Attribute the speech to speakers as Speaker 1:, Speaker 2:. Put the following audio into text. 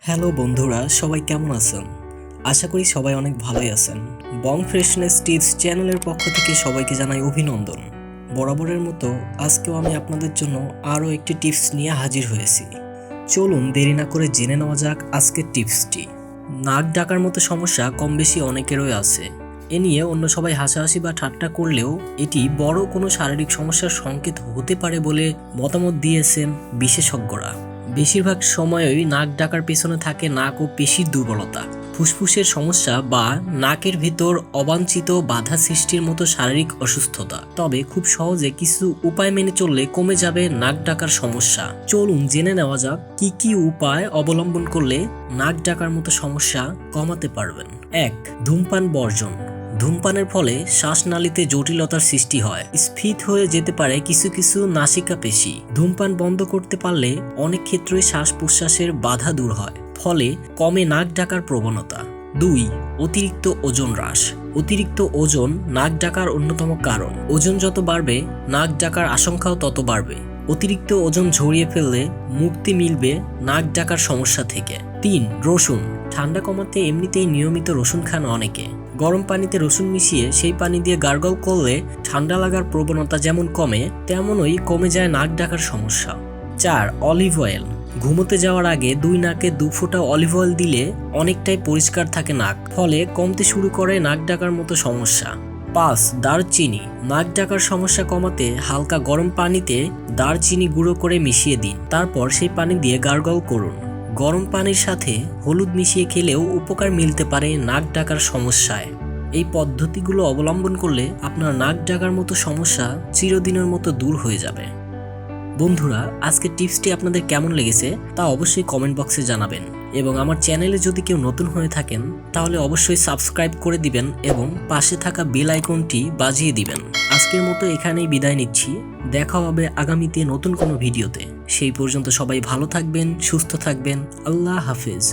Speaker 1: Hello বন্ধুরা, সবাই কেমন আছেন? আশা করি সবাই অনেক ভালোই আছেন। বং ফ্রেশনেস টিপস চ্যানেলের পক্ষ থেকে সবাইকে জানাই অভিনন্দন। বরাবরের মতো আজকেও আমি আপনাদের জন্য আরও একটি টিপস নিয়ে হাজির হয়েছি। চলুন দেরি না করে জেনে নেওয়া যাক আজকের টিপসটি। নাক ডাকার মতো সমস্যা কম বেশি অনেকেরই আছে। এ নিয়ে অন্য সবাই হাসাহাসি বা ঠাট্টা করলেও এটি বড় কোনো শারীরিক সমস্যার সংকেত হতে পারে বলে মতামত দিয়েছেন বিশেষজ্ঞরা। বেশিরভাগ সময়ই নাক ডাকার পেছনে থাকে নাক ও পেশির দুর্বলতা, ফুসফুসের সমস্যা বা নাকের ভিতর অবাঞ্ছিত বাধা সৃষ্টির মতো শারীরিক অসুস্থতা। তবে খুব সহজে কিছু উপায় মেনে চললে কমে যাবে নাক ডাকার সমস্যা। চলুন জেনে নেওয়া যাক কি কি উপায় অবলম্বন করলে নাক ডাকার মতো সমস্যা কমাতে পারবেন। 1. ধূমপান বর্জন। ধূমপানের ফলে শ্বাসনালীতে জটিলতার সৃষ্টি হয়, স্ফীত হয়ে যেতে পারে কিছু কিছু নাসিকা পেশি। ধূমপান বন্ধ করতে পারলে অনেক ক্ষেত্রে শ্বাস প্রশ্বাসের বাধা দূর হয়, ফলে কমে নাক ডাকার প্রবণতা। 2. অতিরিক্ত ওজন হ্রাস। অতিরিক্ত ওজন নাক ডাকার অন্যতম কারণ। ওজন যত বাড়বে নাক ডাকার আশঙ্কাও তত বাড়বে। অতিরিক্ত ওজন ঝরিয়ে ফেললে মুক্তি মিলবে নাক ডাকার সমস্যা থেকে। 3. রসুন। ঠান্ডা কমাতে এমনিতেই নিয়মিত রসুন খান অনেকে। গরম পানিতে রসুন মিশিয়ে সেই পানি দিয়ে গার্গল করলে ঠান্ডা লাগার প্রবণতা যেমন কমে, তেমনই কমে যায় নাক ডাকার সমস্যা। 4. Olive oil. ঘুমোতে যাওয়ার আগে 2 নাকে 2 ফোঁটা অলিভ অয়েল দিলে অনেকটাই পরিষ্কার থাকে নাক, ফলে কমতে শুরু করে নাক ডাকার মতো সমস্যা। 5. দারচিনি। নাক ডাকার সমস্যা কমাতে হালকা গরম পানিতে দারচিনি গুঁড়ো করে মিশিয়ে দিন, তারপর সেই পানি দিয়ে গার্গল করুন। গরম পানির সাথে হলুদ মিশিয়ে খেলেও উপকার মিলতে পারে নাক ডাকার সমস্যায়। এই পদ্ধতিগুলো অবলম্বন করলে আপনার নাক ডাকার মতো সমস্যা চিরদিনের মতো দূর হয়ে যাবে। বন্ধুরা, আজকের টিপসটি আপনাদের কেমন লেগেছে তা অবশ্যই কমেন্ট বক্সে জানাবেন, এবং আমার চ্যানেলে যদি কেউ নতুন হয়ে থাকেন তাহলে অবশ্যই সাবস্ক্রাইব করে দিবেন এবং পাশে থাকা বেল আইকনটি বাজিয়ে দিবেন। আজকের মতো এখানেই বিদায় নিচ্ছি। দেখা হবে আগামীতে নতুন কোনো ভিডিওতে। সেই পর্যন্ত সবাই ভালো থাকবেন, সুস্থ থাকবেন। আল্লাহ হাফেজ।